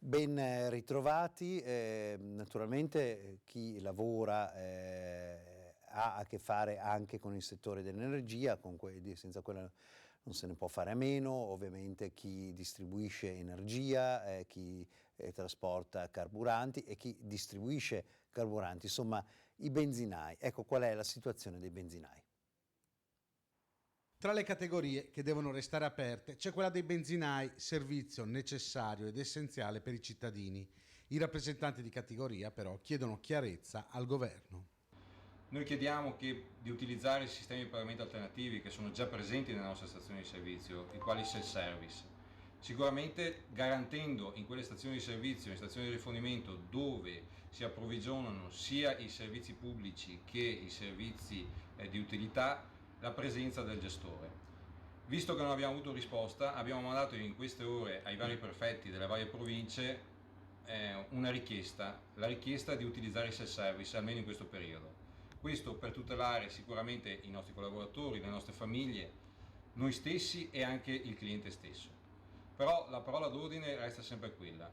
Ben ritrovati. Naturalmente chi lavora ha a che fare anche con il settore dell'energia, senza quella non se ne può fare a meno. Ovviamente chi distribuisce energia, chi trasporta carburanti e chi distribuisce carburanti, insomma i benzinai. Ecco qual è la situazione dei benzinai. Tra le categorie che devono restare aperte c'è quella dei benzinai, servizio necessario ed essenziale per i cittadini. I rappresentanti di categoria però chiedono chiarezza al governo. Noi chiediamo di utilizzare i sistemi di pagamento alternativi che sono già presenti nelle nostre stazioni di servizio, i quali self-service. Sicuramente garantendo in quelle stazioni di servizio, in stazioni di rifornimento dove si approvvigionano sia i servizi pubblici che i servizi di utilità, la presenza del gestore. Visto che non abbiamo avuto risposta, abbiamo mandato in queste ore ai vari prefetti delle varie province una richiesta, la richiesta di utilizzare il self-service almeno in questo periodo. Questo per tutelare sicuramente i nostri collaboratori, le nostre famiglie, noi stessi e anche il cliente stesso. Però la parola d'ordine resta sempre quella: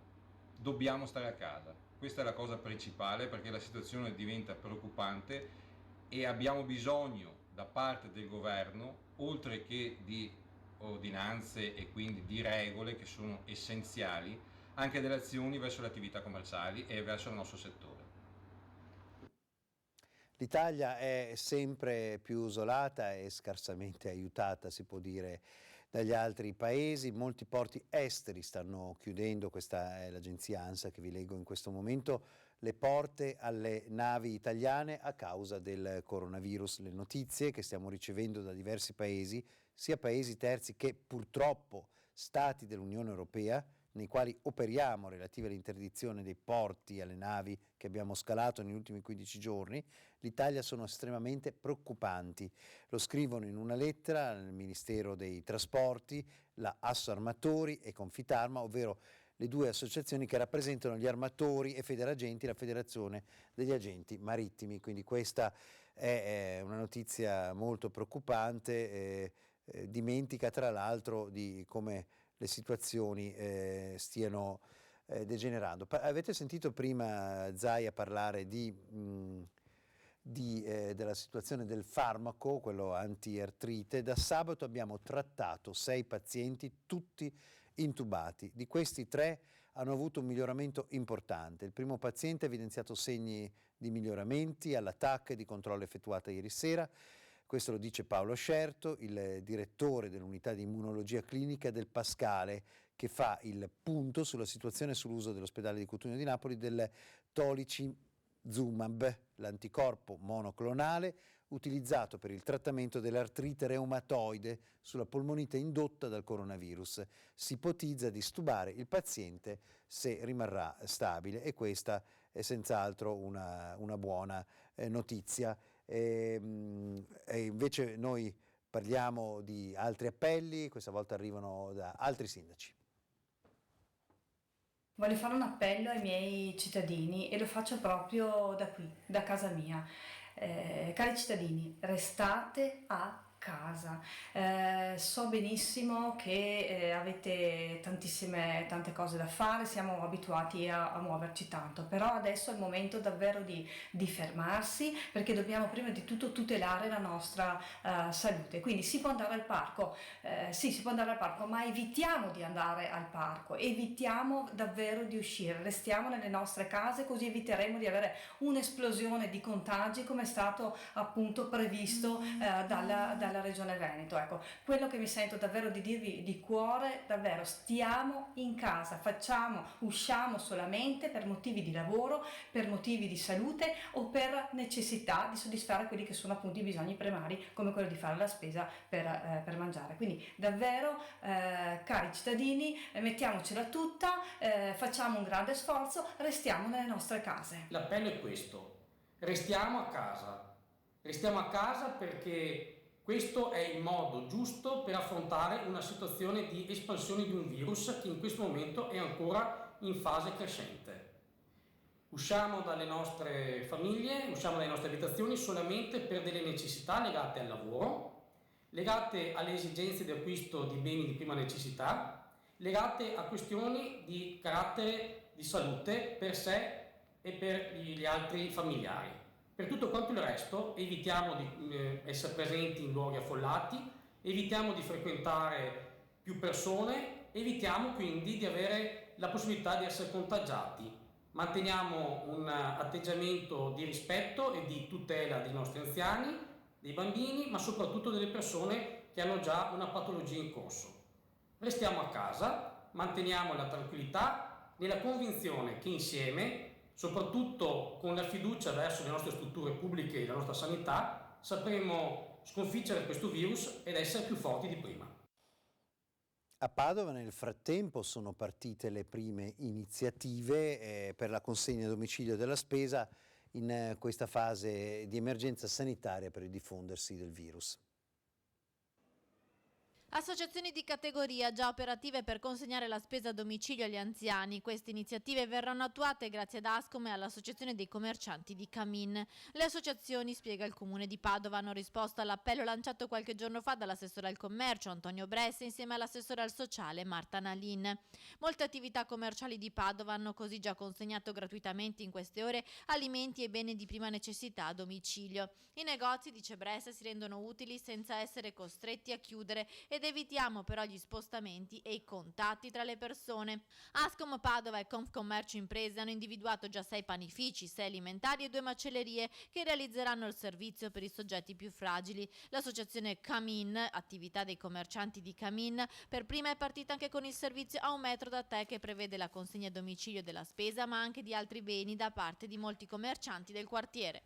dobbiamo stare a casa. Questa è la cosa principale, perché la situazione diventa preoccupante e abbiamo bisogno da parte del governo, oltre che di ordinanze e quindi di regole che sono essenziali, anche delle azioni verso le attività commerciali e verso il nostro settore. L'Italia è sempre più isolata e scarsamente aiutata, si può dire, dagli altri paesi. Molti porti esteri stanno chiudendo, questa è l'agenzia ANSA che vi leggo in questo momento, le porte alle navi italiane a causa del coronavirus. Le notizie che stiamo ricevendo da diversi paesi, sia paesi terzi che purtroppo stati dell'Unione Europea, nei quali operiamo, relative all'interdizione dei porti alle navi che abbiamo scalato negli ultimi 15 giorni, l'Italia sono estremamente preoccupanti. Lo scrivono in una lettera al Ministero dei Trasporti, la Assarmatori e Confitarma, ovvero le due associazioni che rappresentano gli armatori e Federagenti, la Federazione degli Agenti Marittimi. Quindi questa è una notizia molto preoccupante, dimentica tra l'altro di come le situazioni stiano degenerando. Avete sentito prima Zaia parlare della situazione del farmaco, quello anti-artrite. Da sabato abbiamo trattato 6 pazienti, tutti intubati. Di questi 3 hanno avuto un miglioramento importante. Il primo paziente ha evidenziato segni di miglioramenti alla TAC di controllo effettuata ieri sera. Questo lo dice Paolo Scerto, il direttore dell'unità di immunologia clinica del Pascale, che fa il punto sulla situazione e sull'uso dell'ospedale di Cutugno di Napoli del Tolicizumab, l'anticorpo monoclonale utilizzato per il trattamento dell'artrite reumatoide sulla polmonite indotta dal coronavirus. Si ipotizza di stubare il paziente se rimarrà stabile, e questa è senz'altro una buona notizia. E invece noi parliamo di altri appelli, questa volta arrivano da altri sindaci. Voglio fare un appello ai miei cittadini e lo faccio proprio da qui, da casa mia. Cari cittadini, restate a casa. So benissimo che avete tante cose da fare, siamo abituati a muoverci tanto, però adesso è il momento davvero di fermarsi, perché dobbiamo prima di tutto tutelare la nostra salute. Quindi si può andare al parco, sì, si può andare al parco, ma evitiamo di andare al parco, evitiamo davvero di uscire, restiamo nelle nostre case, così eviteremo di avere un'esplosione di contagi come è stato appunto previsto dalla Regione Veneto. Ecco, quello che mi sento davvero di dirvi di cuore, davvero stiamo in casa, usciamo solamente per motivi di lavoro, per motivi di salute o per necessità di soddisfare quelli che sono appunto i bisogni primari, come quello di fare la spesa per mangiare. Quindi davvero cari cittadini, mettiamocela tutta, facciamo un grande sforzo, restiamo nelle nostre case. L'appello è questo: restiamo a casa perché questo è il modo giusto per affrontare una situazione di espansione di un virus che in questo momento è ancora in fase crescente. Usciamo dalle nostre famiglie, usciamo dalle nostre abitazioni solamente per delle necessità legate al lavoro, legate alle esigenze di acquisto di beni di prima necessità, legate a questioni di carattere di salute per sé e per gli altri familiari. Per tutto quanto il resto evitiamo di essere presenti in luoghi affollati, evitiamo di frequentare più persone, evitiamo quindi di avere la possibilità di essere contagiati. Manteniamo un atteggiamento di rispetto e di tutela dei nostri anziani, dei bambini, ma soprattutto delle persone che hanno già una patologia in corso. Restiamo a casa, manteniamo la tranquillità nella convinzione che insieme, soprattutto con la fiducia verso le nostre strutture pubbliche e la nostra sanità, sapremo sconfiggere questo virus ed essere più forti di prima. A Padova nel frattempo sono partite le prime iniziative per la consegna a domicilio della spesa in questa fase di emergenza sanitaria per il diffondersi del virus. Associazioni di categoria già operative per consegnare la spesa a domicilio agli anziani. Queste iniziative verranno attuate grazie ad Ascom e all'Associazione dei commercianti di Camin. Le associazioni, spiega il Comune di Padova, hanno risposto all'appello lanciato qualche giorno fa dall'assessore al commercio Antonio Bresse insieme all'assessore al sociale Marta Nalin. Molte attività commerciali di Padova hanno così già consegnato gratuitamente in queste ore alimenti e beni di prima necessità a domicilio. I negozi, dice Bresse, si rendono utili senza essere costretti a chiudere ed evitiamo però gli spostamenti e i contatti tra le persone. Ascom Padova e Confcommercio Imprese hanno individuato già 6 panifici, 6 alimentari e 2 macellerie che realizzeranno il servizio per i soggetti più fragili. L'associazione Camin, attività dei commercianti di Camin, per prima è partita anche con il servizio a 1 metro da te che prevede la consegna a domicilio della spesa ma anche di altri beni da parte di molti commercianti del quartiere.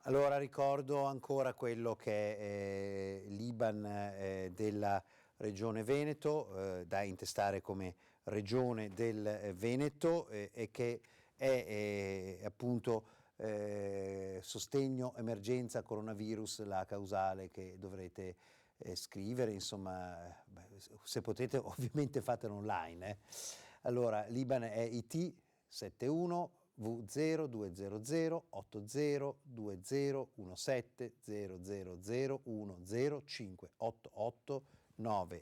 Allora ricordo ancora quello che è l'IBAN della Regione Veneto, da intestare come Regione del Veneto e che è appunto sostegno emergenza coronavirus, la causale che dovrete scrivere, insomma, se potete ovviamente fatelo online. Allora l'IBAN è IT 71 V0200 80 20 17 000 10 588 90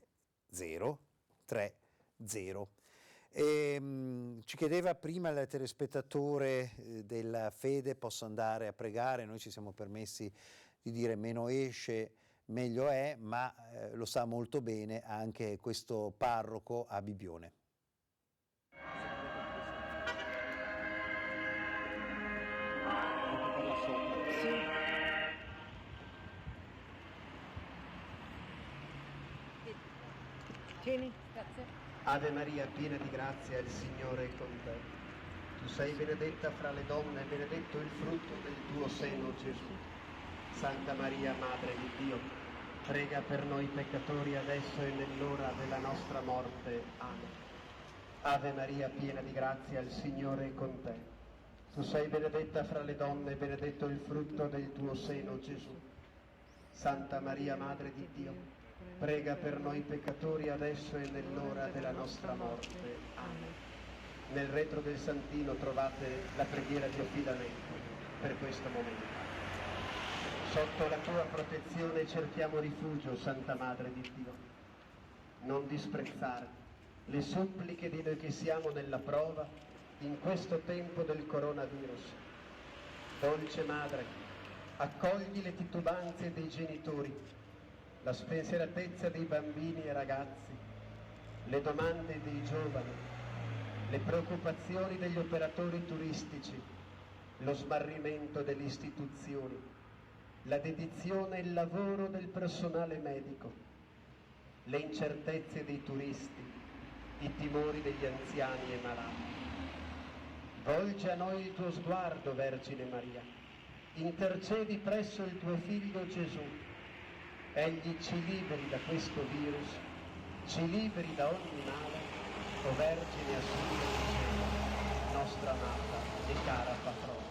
30. Ci chiedeva prima il telespettatore della Fede, posso andare a pregare? Noi ci siamo permessi di dire meno esce meglio è, ma lo sa molto bene anche questo parroco a Bibione. Ave Maria, piena di grazia, il Signore è con te. Tu sei benedetta fra le donne, e benedetto il frutto del tuo seno, Gesù. Santa Maria, Madre di Dio, prega per noi peccatori adesso e nell'ora della nostra morte. Amen. Ave Maria, piena di grazia, il Signore è con te. Tu sei benedetta fra le donne, e benedetto il frutto del tuo seno, Gesù. Santa Maria, Madre di Dio, prega per noi peccatori adesso e nell'ora della nostra morte. Amen. Nel retro del Santino trovate la preghiera di affidamento per questo momento. Sotto la tua protezione cerchiamo rifugio, Santa Madre di Dio. Non disprezzare le suppliche di noi che siamo nella prova in questo tempo del coronavirus. Dolce Madre, accogli le titubanze dei genitori, la spensieratezza dei bambini e ragazzi, le domande dei giovani, le preoccupazioni degli operatori turistici, lo smarrimento delle istituzioni, la dedizione e il lavoro del personale medico, le incertezze dei turisti, i timori degli anziani e malati. Volgi a noi il tuo sguardo, Vergine Maria, intercedi presso il tuo Figlio Gesù. Egli ci liberi da questo virus, ci liberi da ogni male, o Vergine Assunta di cielo, nostra amata e cara patrona.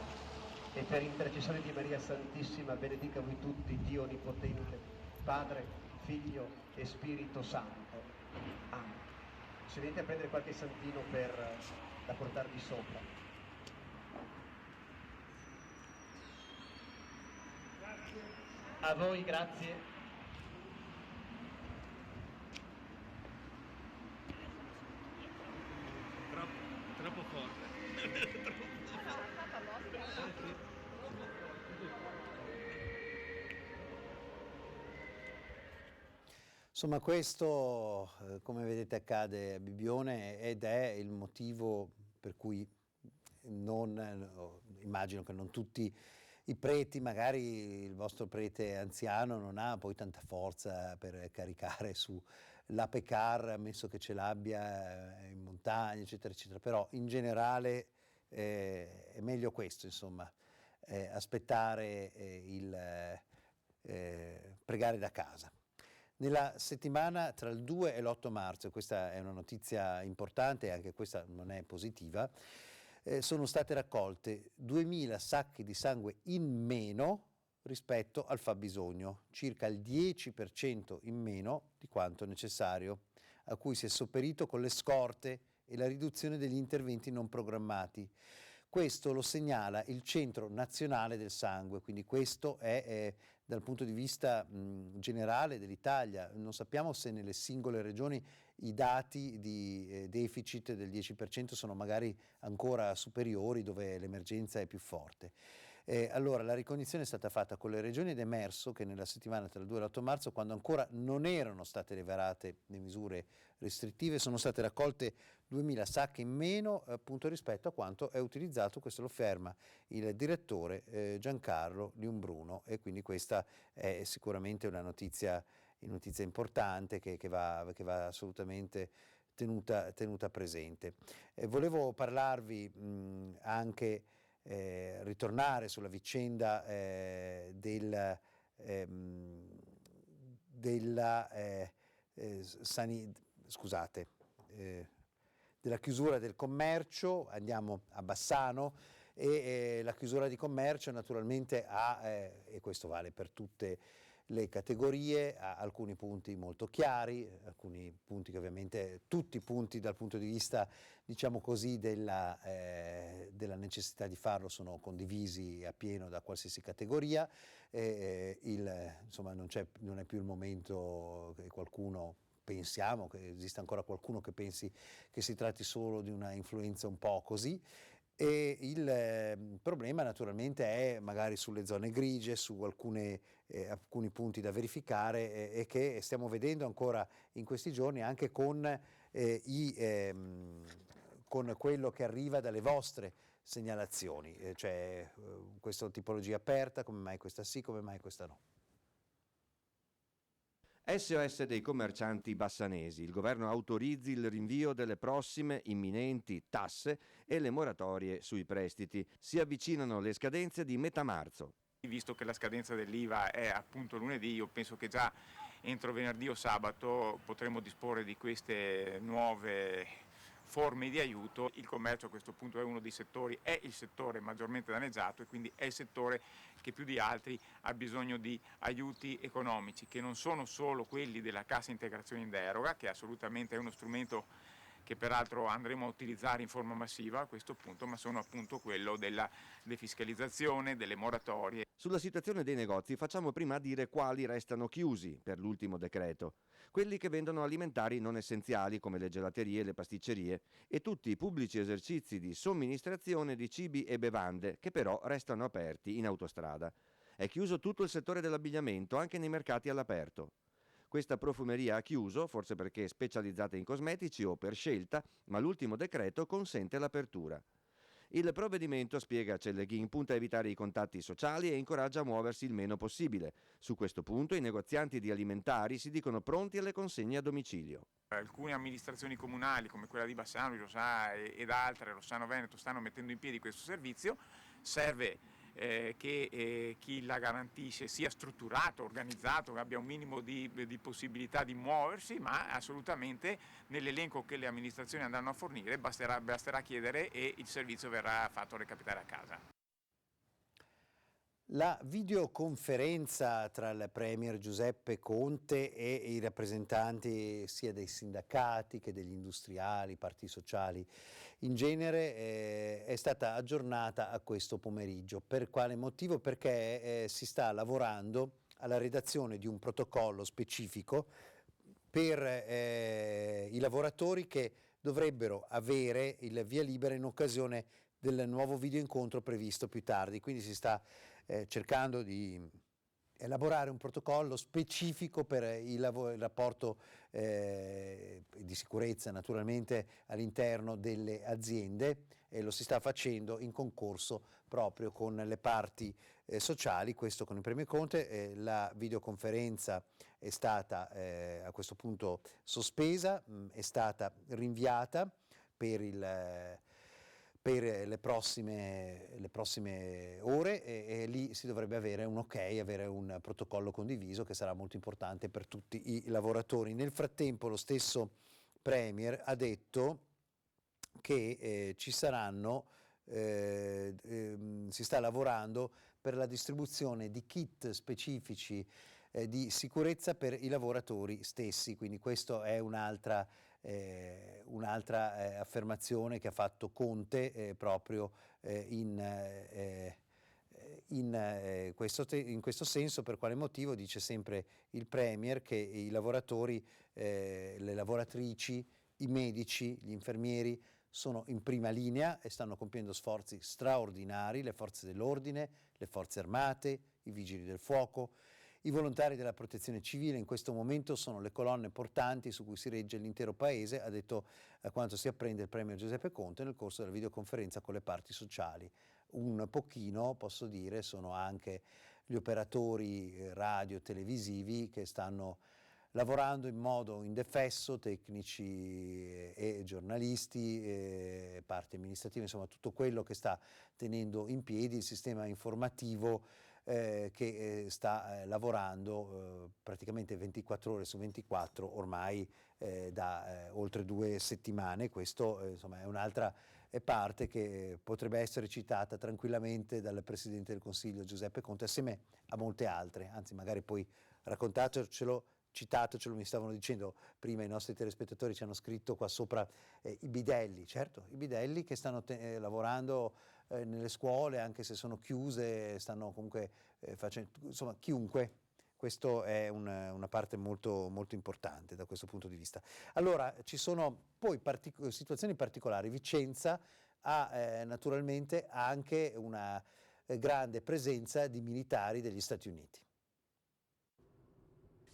E per intercessione di Maria Santissima benedica voi tutti Dio Onnipotente, Padre, Figlio e Spirito Santo. Amen. Se venite a prendere qualche santino da portarvi sopra. Grazie. A voi, grazie. Troppo Insomma, questo, come vedete, accade a Bibbione ed è il motivo per cui immagino che non tutti i preti, magari il vostro prete anziano non ha poi tanta forza per caricare su l'Apecar, ammesso che ce l'abbia in montagna, eccetera, eccetera, però in generale è meglio questo, insomma, aspettare pregare da casa. Nella settimana tra il 2 e l'8 marzo, questa è una notizia importante, anche questa non è positiva, sono state raccolte 2000 sacchi di sangue in meno rispetto al fabbisogno, circa il 10% in meno di quanto necessario, a cui si è sopperito con le scorte e la riduzione degli interventi non programmati. Questo lo segnala il Centro Nazionale del Sangue, quindi questo è dal punto di vista generale dell'Italia. Non sappiamo se nelle singole regioni i dati di deficit del 10% sono magari ancora superiori, dove l'emergenza è più forte. Allora, la ricognizione è stata fatta con le regioni ed è emerso che nella settimana tra il 2 e l'8 marzo, quando ancora non erano state liberate le misure restrittive, sono state raccolte 2000 sacche in meno appunto rispetto a quanto è utilizzato. Questo lo ferma il direttore Giancarlo Liumbruno, e quindi questa è sicuramente una notizia importante che va assolutamente tenuta presente. Ritornare sulla vicenda della chiusura del commercio. Andiamo a Bassano e la chiusura di commercio naturalmente e questo vale per tutte le categorie, ha alcuni punti molto chiari, alcuni punti che ovviamente, tutti i punti dal punto di vista, diciamo così, della necessità di farlo sono condivisi appieno da qualsiasi categoria. Insomma, non è più il momento che pensiamo che esista ancora qualcuno che pensi che si tratti solo di una influenza un po' così. E il problema naturalmente è magari sulle zone grigie, su alcuni punti da verificare e che stiamo vedendo ancora in questi giorni anche con quello che arriva dalle vostre segnalazioni, cioè questa tipologia aperta, come mai questa sì, come mai questa no. SOS dei commercianti bassanesi. Il governo autorizzi il rinvio delle prossime imminenti tasse e le moratorie sui prestiti. Si avvicinano le scadenze di metà marzo. Visto che la scadenza dell'IVA è appunto lunedì, io penso che già entro venerdì o sabato potremo disporre di queste nuove forme di aiuto. Il commercio a questo punto è uno dei settori, è il settore maggiormente danneggiato e quindi è il settore che più di altri ha bisogno di aiuti economici, che non sono solo quelli della cassa integrazione in deroga, che assolutamente è uno strumento che peraltro andremo a utilizzare in forma massiva a questo punto, ma sono appunto quello della defiscalizzazione, delle moratorie. Sulla situazione dei negozi facciamo prima dire quali restano chiusi per l'ultimo decreto. Quelli che vendono alimentari non essenziali come le gelaterie e le pasticcerie e tutti i pubblici esercizi di somministrazione di cibi e bevande che però restano aperti in autostrada. È chiuso tutto il settore dell'abbigliamento, anche nei mercati all'aperto. Questa profumeria ha chiuso, forse perché è specializzata in cosmetici o per scelta, ma l'ultimo decreto consente l'apertura. Il provvedimento, spiega Celleghin, punta a evitare i contatti sociali e incoraggia a muoversi il meno possibile. Su questo punto i negozianti di alimentari si dicono pronti alle consegne a domicilio. Alcune amministrazioni comunali come quella di Bassano, di Rosà ed altre, Rossano Veneto, stanno mettendo in piedi questo servizio. Serve che chi la garantisce sia strutturato, organizzato, che abbia un minimo di possibilità di muoversi, ma assolutamente nell'elenco che le amministrazioni andranno a fornire basterà chiedere e il servizio verrà fatto recapitare a casa. La videoconferenza tra il Premier Giuseppe Conte e i rappresentanti sia dei sindacati che degli industriali, parti sociali in genere, è stata aggiornata a questo pomeriggio. Per quale motivo? Perché si sta lavorando alla redazione di un protocollo specifico per i lavoratori che dovrebbero avere il via libera in occasione del nuovo video incontro previsto più tardi. Quindi si sta cercando di elaborare un protocollo specifico per il rapporto di sicurezza naturalmente all'interno delle aziende, e lo si sta facendo in concorso proprio con le parti sociali, questo con il premio Conte. La videoconferenza è stata a questo punto sospesa, è stata rinviata per le prossime ore, e lì si dovrebbe avere un ok, avere un protocollo condiviso che sarà molto importante per tutti i lavoratori. Nel frattempo lo stesso Premier ha detto che ci saranno, si sta lavorando per la distribuzione di kit specifici di sicurezza per i lavoratori stessi, quindi questo è un'altra affermazione che ha fatto Conte proprio in questo senso. Per quale motivo? Dice sempre il Premier che i lavoratori, le lavoratrici, i medici, gli infermieri sono in prima linea e stanno compiendo sforzi straordinari, le forze dell'ordine, le forze armate, i vigili del fuoco. I volontari della protezione civile in questo momento sono le colonne portanti su cui si regge l'intero paese, ha detto a quanto si apprende il Premier Giuseppe Conte nel corso della videoconferenza con le parti sociali. Un pochino, posso dire, sono anche gli operatori radio televisivi che stanno lavorando in modo indefesso, tecnici e giornalisti, parti amministrative, insomma tutto quello che sta tenendo in piedi il sistema informativo che sta lavorando praticamente 24 ore su 24 ormai da oltre 2 settimane. Questo insomma è un'altra parte che potrebbe essere citata tranquillamente dal Presidente del Consiglio Giuseppe Conte assieme a molte altre, anzi magari poi raccontatecelo, citatecelo. Mi stavano dicendo prima i nostri telespettatori, ci hanno scritto qua sopra i bidelli, certo, i bidelli che stanno lavorando nelle scuole, anche se sono chiuse, stanno comunque facendo, insomma chiunque. Questo è una parte molto, molto importante da questo punto di vista. Allora, ci sono poi situazioni particolari. Vicenza ha naturalmente anche una grande presenza di militari degli Stati Uniti.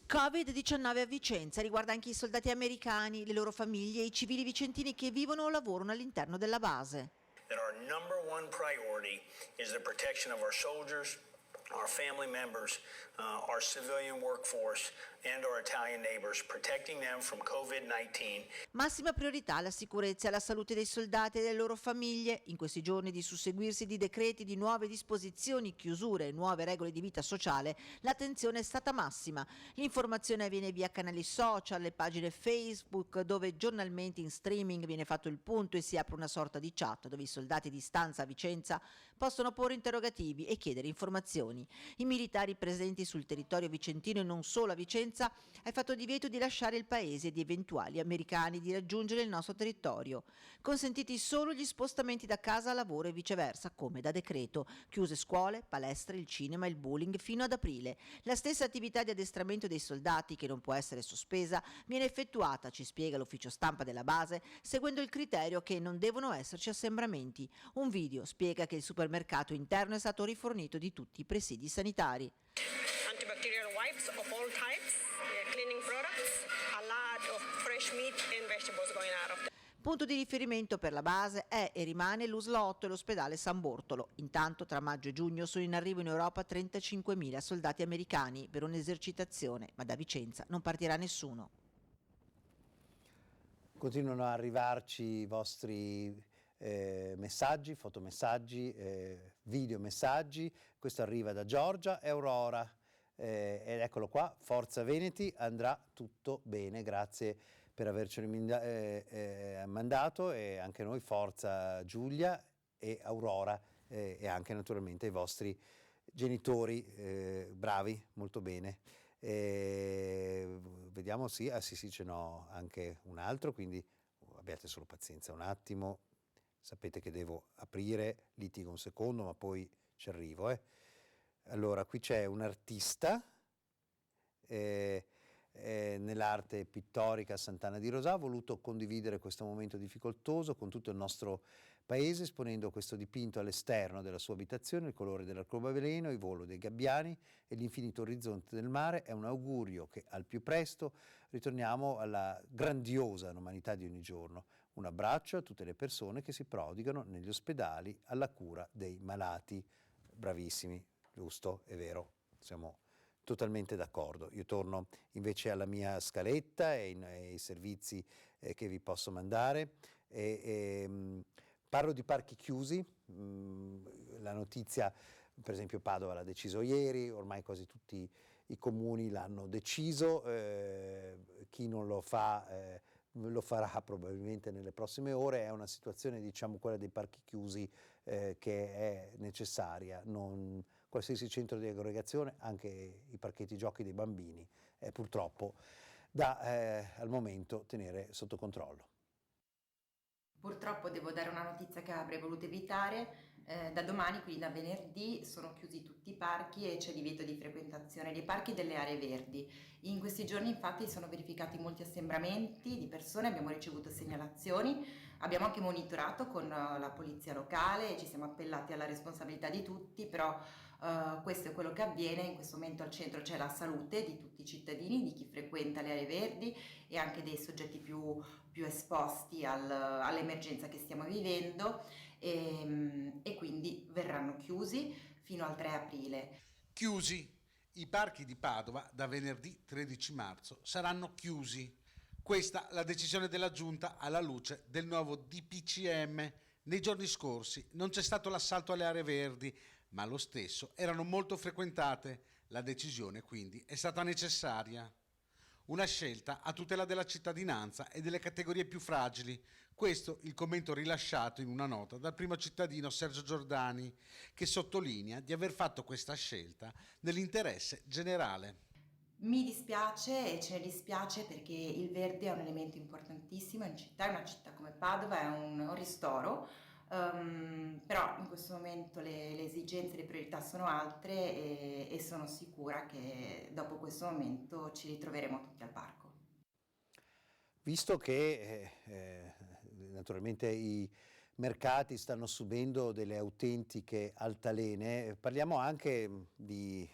Covid-19 a Vicenza riguarda anche i soldati americani, le loro famiglie e i civili vicentini che vivono o lavorano all'interno della base. That our number one priority is the protection of our soldiers, our family members, our civilian workforce and our Italian neighbors, protecting them from COVID-19. Massima priorità la sicurezza e la salute dei soldati e delle loro famiglie. In questi giorni di susseguirsi di decreti di nuove disposizioni, chiusure e nuove regole di vita sociale, l'attenzione è stata massima. L'informazione avviene via canali social, le pagine Facebook, dove giornalmente in streaming viene fatto il punto e si apre una sorta di chat dove i soldati di stanza a Vicenza possono porre interrogativi e chiedere informazioni. I militari presenti sul territorio vicentino e non solo a Vicenza hai fatto divieto di lasciare il paese e di eventuali americani di raggiungere il nostro territorio. Consentiti solo gli spostamenti da casa a lavoro e viceversa, come da decreto. Chiuse scuole, palestre, il cinema, il bowling fino ad aprile. La stessa attività di addestramento dei soldati, che non può essere sospesa, viene effettuata, ci spiega l'ufficio stampa della base, seguendo il criterio che non devono esserci assembramenti. Un video spiega che il supermercato interno è stato rifornito di tutti i presidi sanitari. Antibacterial wipes of all types, cleaning products, a lot of fresh meat and vegetables going out of. Punto di riferimento per la base è e rimane l'Usla 8 e l'ospedale San Bortolo. Intanto tra maggio e giugno sono in arrivo in Europa 35.000 soldati americani per un'esercitazione, ma da Vicenza non partirà nessuno. Continuano a arrivarci i vostri messaggi, fotomessaggi, videomessaggi. Questo arriva da Giorgia e Aurora. Ed eccolo qua, Forza Veneti, andrà tutto bene, grazie per avercelo mandato, e anche noi Forza Giulia e Aurora, e anche naturalmente i vostri genitori, bravi, molto bene. Vediamo, sì, sì, ce n'ho anche un altro, quindi abbiate solo pazienza un attimo, sapete che devo aprire, litigo un secondo ma poi ci arrivo. Allora, qui c'è un artista nell'arte pittorica a Sant'Anna di Rosà, ha voluto condividere questo momento difficoltoso con tutto il nostro paese, esponendo questo dipinto all'esterno della sua abitazione, il colore dell'arcobaleno, il volo dei gabbiani e l'infinito orizzonte del mare. È un augurio che al più presto ritorniamo alla grandiosa normalità di ogni giorno. Un abbraccio a tutte le persone che si prodigano negli ospedali alla cura dei malati. Bravissimi, giusto, è vero, siamo totalmente d'accordo. Io torno invece alla mia scaletta e ai servizi che vi posso mandare. Parlo di parchi chiusi, la notizia, per esempio Padova l'ha deciso ieri, ormai quasi tutti i comuni l'hanno deciso, chi non lo fa lo farà probabilmente nelle prossime ore. È una situazione, diciamo, quella dei parchi chiusi, che è necessaria. Qualsiasi centro di aggregazione, anche i parchetti giochi dei bambini, purtroppo da al momento tenere sotto controllo. Purtroppo devo dare una notizia che avrei voluto evitare. Da domani, quindi da venerdì, sono chiusi tutti i parchi e c'è divieto di frequentazione dei parchi e delle aree verdi. In questi giorni infatti sono verificati molti assembramenti di persone, abbiamo ricevuto segnalazioni, abbiamo anche monitorato con la polizia locale e ci siamo appellati alla responsabilità di tutti, però questo è quello che avviene. In questo momento al centro c'è la salute di tutti i cittadini, di chi frequenta le aree verdi e anche dei soggetti più esposti all'emergenza che stiamo vivendo e quindi verranno chiusi fino al 3 aprile. Chiusi. I parchi di Padova da venerdì 13 marzo saranno chiusi. Questa la decisione della Giunta alla luce del nuovo DPCM. Nei giorni scorsi non c'è stato l'assalto alle aree verdi, ma lo stesso erano molto frequentate. La decisione quindi è stata necessaria. Una scelta a tutela della cittadinanza e delle categorie più fragili. Questo il commento rilasciato in una nota dal primo cittadino Sergio Giordani, che sottolinea di aver fatto questa scelta nell'interesse generale. Mi dispiace e ce ne dispiace perché il verde è un elemento importantissimo in città, una città come Padova è un ristoro, però in questo momento le esigenze e le priorità sono altre e sono sicura che dopo questo momento ci ritroveremo tutti al parco. Visto che naturalmente i mercati stanno subendo delle autentiche altalene, parliamo anche di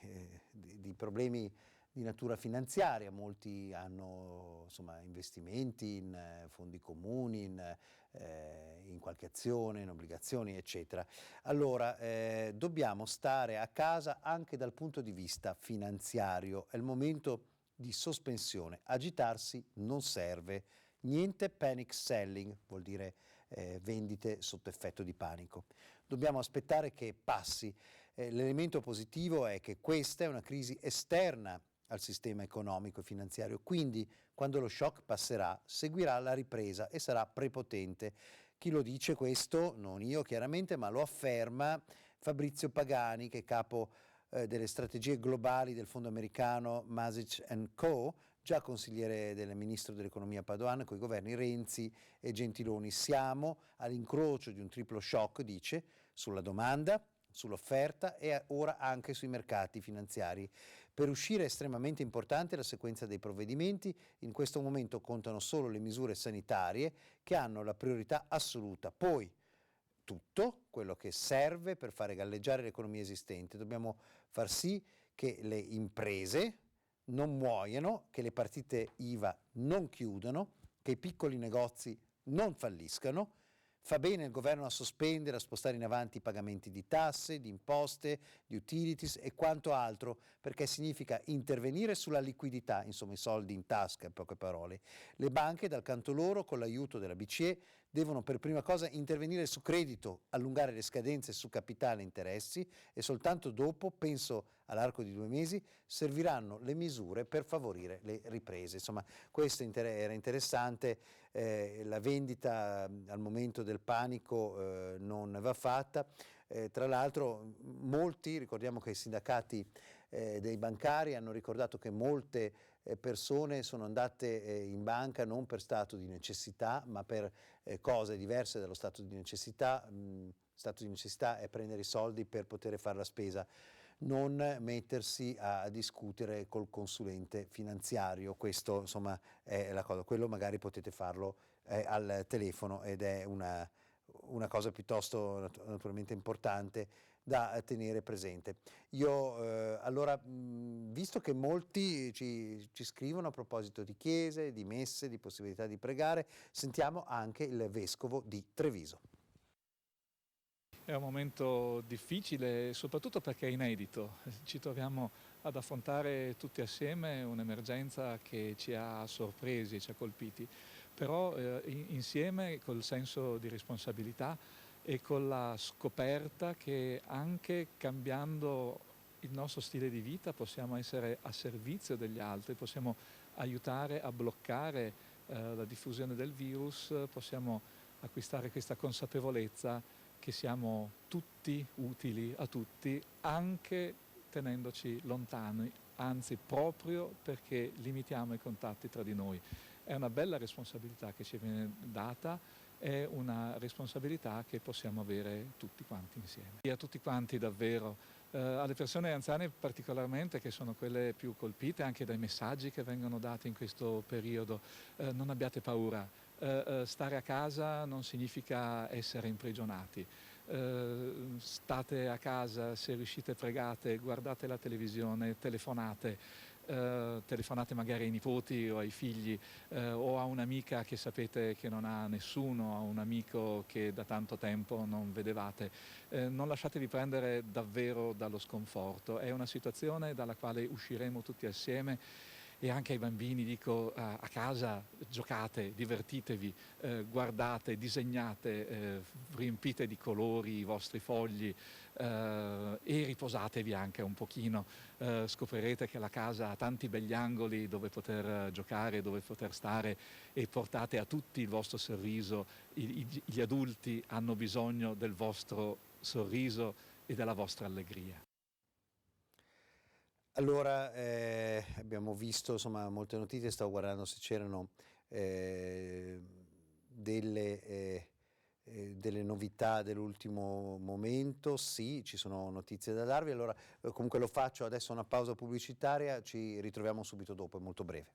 problemi di natura finanziaria. Molti hanno investimenti in fondi comuni, in qualche azione, in obbligazioni, eccetera. Allora, dobbiamo stare a casa anche dal punto di vista finanziario. È il momento di sospensione. Agitarsi non serve. Niente panic selling, vuol dire vendite sotto effetto di panico. Dobbiamo aspettare che passi. L'elemento positivo è che questa è una crisi esterna al sistema economico e finanziario, quindi quando lo shock passerà seguirà la ripresa e sarà prepotente. Chi lo dice questo? Non io chiaramente, ma lo afferma Fabrizio Pagani, che è capo delle strategie globali del fondo americano Masic & Co., già consigliere del ministro dell'economia Padoan con i governi Renzi e Gentiloni. Siamo all'incrocio di un triplo shock, dice, sulla domanda, sull'offerta e ora anche sui mercati finanziari. Per uscire è estremamente importante la sequenza dei provvedimenti. In questo momento contano solo le misure sanitarie che hanno la priorità assoluta. Poi tutto quello che serve per fare galleggiare l'economia esistente. Dobbiamo far sì che le imprese non muoiano, che le partite IVA non chiudano, che i piccoli negozi non falliscano. Fa bene il governo a sospendere, a spostare in avanti i pagamenti di tasse, di imposte, di utilities e quanto altro, perché significa intervenire sulla liquidità, insomma i soldi in tasca, in poche parole. Le banche, dal canto loro, con l'aiuto della BCE, devono per prima cosa intervenire su credito, allungare le scadenze su capitale e interessi e soltanto dopo, penso all'arco di 2 mesi, serviranno le misure per favorire le riprese. Insomma, questo era interessante. La vendita al momento del panico non va fatta. Tra l'altro molti, ricordiamo che i sindacati dei bancari hanno ricordato che molte persone sono andate in banca non per stato di necessità, ma per cose diverse dallo stato di necessità. Stato di necessità è prendere i soldi per poter fare la spesa, non mettersi a discutere col consulente finanziario. Questo insomma è la cosa. Quello magari potete farlo al telefono ed è una cosa piuttosto naturalmente importante da tenere presente. Io allora, visto che molti ci scrivono a proposito di chiese, di messe, di possibilità di pregare, sentiamo anche il vescovo di Treviso. È un momento difficile, soprattutto perché è inedito. Ci troviamo ad affrontare tutti assieme un'emergenza che ci ha sorpresi, ci ha colpiti, però insieme col senso di responsabilità e con la scoperta che anche cambiando il nostro stile di vita possiamo essere a servizio degli altri, possiamo aiutare a bloccare la diffusione del virus, possiamo acquistare questa consapevolezza che siamo tutti utili a tutti, anche tenendoci lontani, anzi proprio perché limitiamo i contatti tra di noi. È una bella responsabilità che ci viene data, è una responsabilità che possiamo avere tutti quanti insieme. E a tutti quanti davvero, alle persone anziane particolarmente, che sono quelle più colpite anche dai messaggi che vengono dati in questo periodo, non abbiate paura. Stare a casa non significa essere imprigionati. State a casa, se riuscite pregate, guardate la televisione, telefonate magari ai nipoti o ai figli o a un'amica che sapete che non ha nessuno, a un amico che da tanto tempo non vedevate. Non lasciatevi prendere davvero dallo sconforto, è una situazione dalla quale usciremo tutti assieme. E anche ai bambini dico, a casa giocate, divertitevi, guardate, disegnate, riempite di colori i vostri fogli e riposatevi anche un pochino. Scoprirete che la casa ha tanti begli angoli dove poter giocare, dove poter stare, e portate a tutti il vostro sorriso. Gli adulti hanno bisogno del vostro sorriso e della vostra allegria. Allora, abbiamo visto insomma molte notizie, stavo guardando se c'erano delle novità dell'ultimo momento. Sì, ci sono notizie da darvi, allora comunque lo faccio adesso, una pausa pubblicitaria, ci ritroviamo subito dopo, è molto breve.